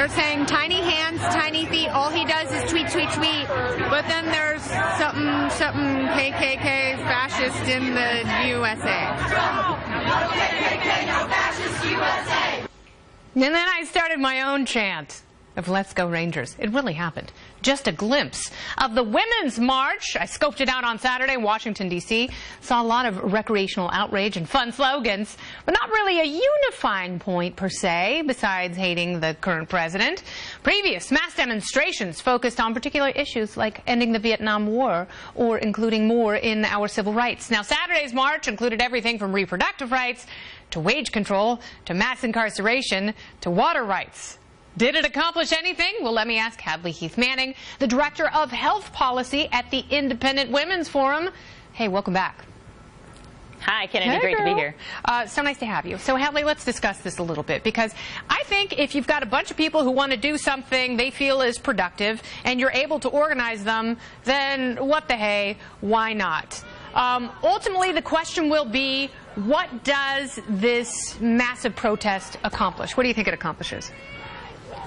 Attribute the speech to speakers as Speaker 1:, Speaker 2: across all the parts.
Speaker 1: They're saying tiny hands, tiny feet. All he does is tweet, tweet, tweet. But then there's something KKK fascist in the USA.
Speaker 2: No KKK, no fascist USA.
Speaker 3: And then I started my own chant of Let's Go Rangers. It really happened. Just a glimpse of the Women's March. I scoped it out on Saturday in Washington, D.C. Saw a lot of recreational outrage and fun slogans, but not really a unifying point per se, besides hating the current president. Previous mass demonstrations focused on particular issues like ending the Vietnam War or including more in our civil rights. Now, Saturday's march included everything from reproductive rights to wage control to mass incarceration to water rights. Did it accomplish anything? Well, let me ask Hadley Heath Manning, the Director of Health Policy at the Independent Women's Forum. Hey, welcome back.
Speaker 4: Hi, Kennedy. Hey, great to be here.
Speaker 3: So nice to have you. So, Hadley, let's discuss this a little bit, because I think if you've got a bunch of people who want to do something they feel is productive and you're able to organize them, then what the hey, why not? Ultimately, the question will be, what does this massive protest accomplish? What do you think it accomplishes?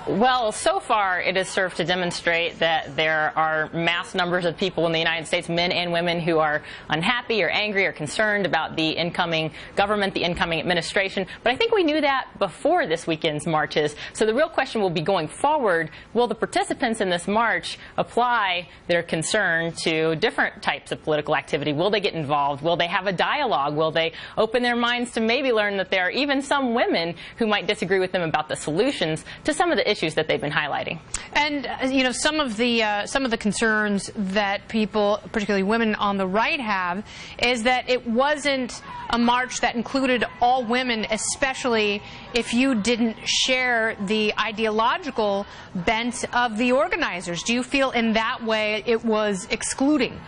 Speaker 4: Well, so far it has served to demonstrate that there are mass numbers of people in the United States, men and women, who are unhappy or angry or concerned about the incoming government, the incoming administration. But I think we knew that before this weekend's marches. So the real question will be, going forward, will the participants in this march apply their concern to different types of political activity? Will they get involved? Will they have a dialogue? Will they open their minds to maybe learn that there are even some women who might disagree with them about the solutions to some of the issues that they've been highlighting?
Speaker 3: And you know, some of the concerns that people, particularly women on the right, have is that it wasn't a march that included all women, especially if you didn't share the ideological bent of the organizers. Do you feel in that way it was excluding?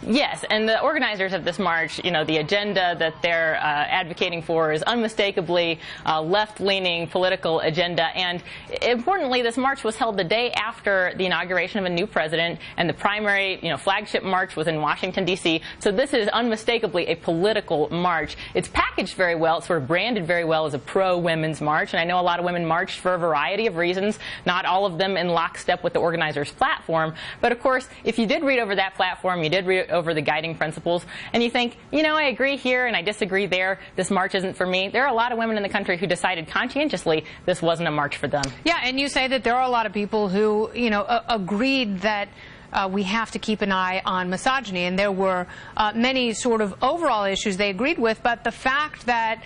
Speaker 4: Yes, and the organizers of this march, you know, the agenda that they're advocating for is unmistakably left-leaning political agenda. And importantly, this march was held the day after the inauguration of a new president, and the primary, you know, flagship march was in Washington, D.C. So this is unmistakably a political march. It's packaged very well. It's sort of branded very well as a pro-women's march. And I know a lot of women marched for a variety of reasons, not all of them in lockstep with the organizers' platform. But of course, if you did read over that platform, you did read over the guiding principles, and you think, you know, I agree here and I disagree there, this march isn't for me, there are a lot of women in the country who decided conscientiously this wasn't a march for them.
Speaker 3: Yeah, and you say that there are a lot of people who, you know, agreed that we have to keep an eye on misogyny, and there were many sort of overall issues they agreed with, but the fact that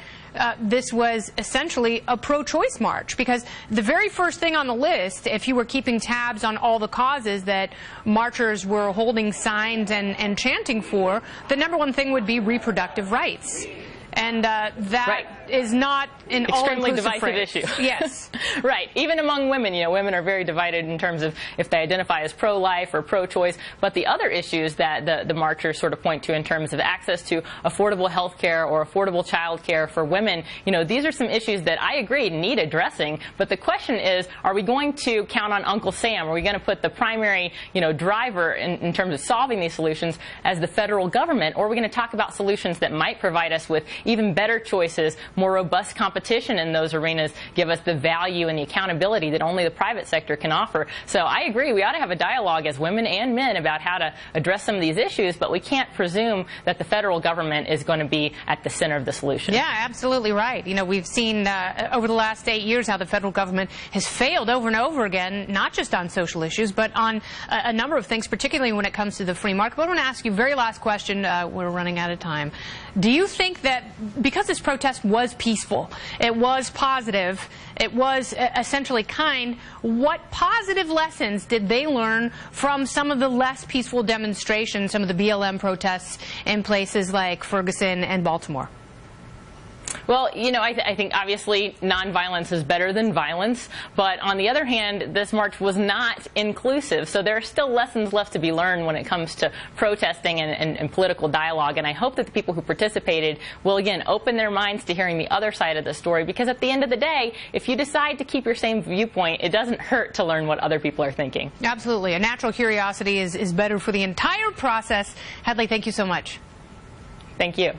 Speaker 3: this was essentially a pro-choice march, because the very first thing on the list, if you were keeping tabs on all the causes that marchers were holding signs and chanting for, the number one thing would be reproductive rights. And that
Speaker 4: right.
Speaker 3: is not an
Speaker 4: extremely divisive issue.
Speaker 3: Yes.
Speaker 4: Right. Even among women, you know, women are very divided in terms of if they identify as pro-life or pro-choice. But the other issues that the marchers sort of point to in terms of access to affordable health care or affordable child care for women, you know, these are some issues that I agree need addressing. But the question is, are we going to count on Uncle Sam? Are we going to put the primary, you know, driver in terms of solving these solutions as the federal government? Or are we going to talk about solutions that might provide us with even better choices, more robust competition in those arenas, give us the value and the accountability that only the private sector can offer? So I agree, we ought to have a dialogue as women and men about how to address some of these issues, but we can't presume that the federal government is going to be at the center of the solution.
Speaker 3: Yeah, absolutely right. You know, we've seen over the last 8 years how the federal government has failed over and over again, not just on social issues, but on a number of things, particularly when it comes to the free market. But I want to ask you, very last question, we're running out of time. Do you think that because this protest was peaceful, it was positive, it was essentially kind, what positive lessons did they learn from some of the less peaceful demonstrations, some of the BLM protests in places like Ferguson and Baltimore?
Speaker 4: Well, you know, I think obviously nonviolence is better than violence, but on the other hand, this march was not inclusive, so there are still lessons left to be learned when it comes to protesting and political dialogue, and I hope that the people who participated will, again, open their minds to hearing the other side of the story, because at the end of the day, if you decide to keep your same viewpoint, it doesn't hurt to learn what other people are thinking.
Speaker 3: Absolutely. A natural curiosity is better for the entire process. Hadley, thank you so much.
Speaker 4: Thank you.